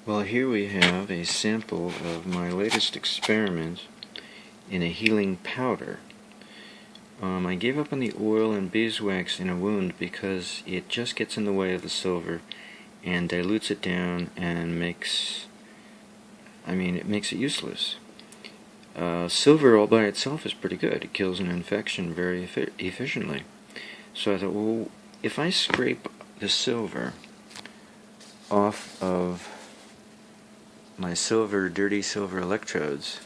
Well, here we have a sample of my latest experiment in a healing powder. I gave up on the oil and beeswax in a wound because it just gets in the way of the silver and dilutes it down and makes it useless. Silver all by itself is pretty good. It kills an infection very efficiently. So I thought, well, if I scrape the silver off of my dirty silver electrodes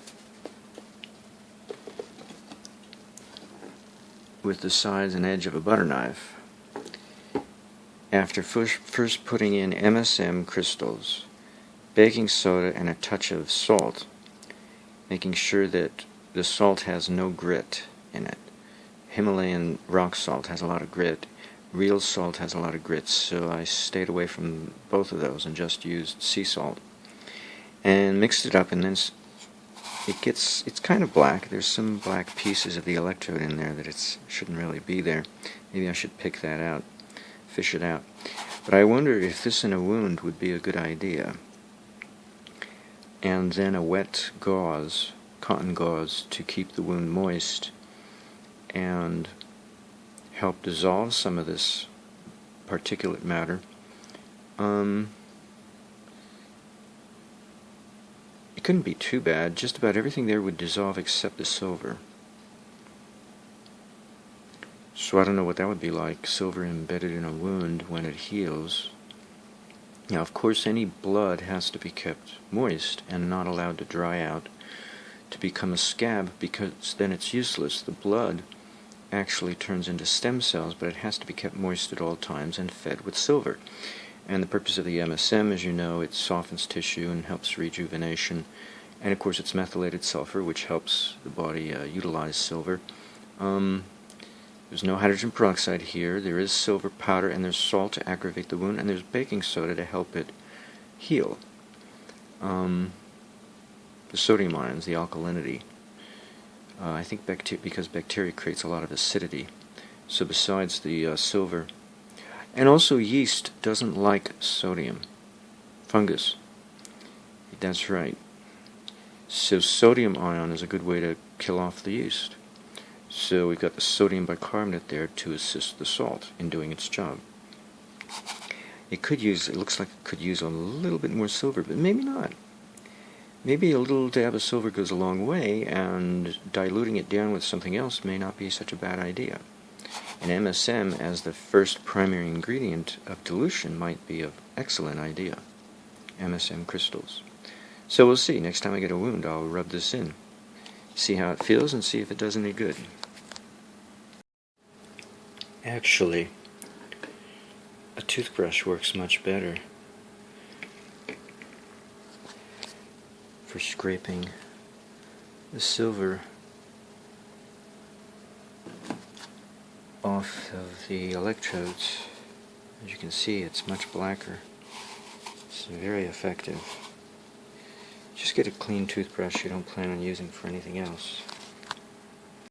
with the size and edge of a butter knife, after first putting in MSM crystals, baking soda, and a touch of salt, making sure that the salt has no grit in it. Himalayan rock salt has a lot of grit. Real salt has a lot of grit, so I stayed away from both of those and just used sea salt. And mixed it up, and then it's kind of black. There's some black pieces of the electrode in there that it shouldn't really be there. Maybe I should pick that out, fish it out. But I wonder if this in a wound would be a good idea. And then a wet gauze, cotton gauze, to keep the wound moist and help dissolve some of this particulate matter. It couldn't be too bad. Just about everything there would dissolve except the silver. So I don't know what that would be like, silver embedded in a wound when it heals. Now, of course, any blood has to be kept moist and not allowed to dry out to become a scab, because then it's useless. The blood actually turns into stem cells, but it has to be kept moist at all times and fed with silver. And the purpose of the MSM, as you know, it softens tissue and helps rejuvenation. And of course it's methylated sulfur, which helps the body utilize silver. There's no hydrogen peroxide here. There is silver powder, and there's salt to aggravate the wound, and there's baking soda to help it heal. The sodium ions, the alkalinity. I think because bacteria creates a lot of acidity. So besides the silver, and also yeast doesn't like sodium. Fungus. That's right. So sodium ion is a good way to kill off the yeast. So we've got the sodium bicarbonate there to assist the salt in doing its job. It looks like it could use a little bit more silver, but maybe not. Maybe a little dab of silver goes a long way, and diluting it down with something else may not be such a bad idea. And MSM as the first primary ingredient of dilution might be an excellent idea. MSM crystals. So we'll see. Next time I get a wound, I'll rub this in. See how it feels and see if it does any good. Actually, a toothbrush works much better for scraping the silver off of the electrodes. As you can see, it's much blacker. It's very effective. Just get a clean toothbrush you don't plan on using for anything else.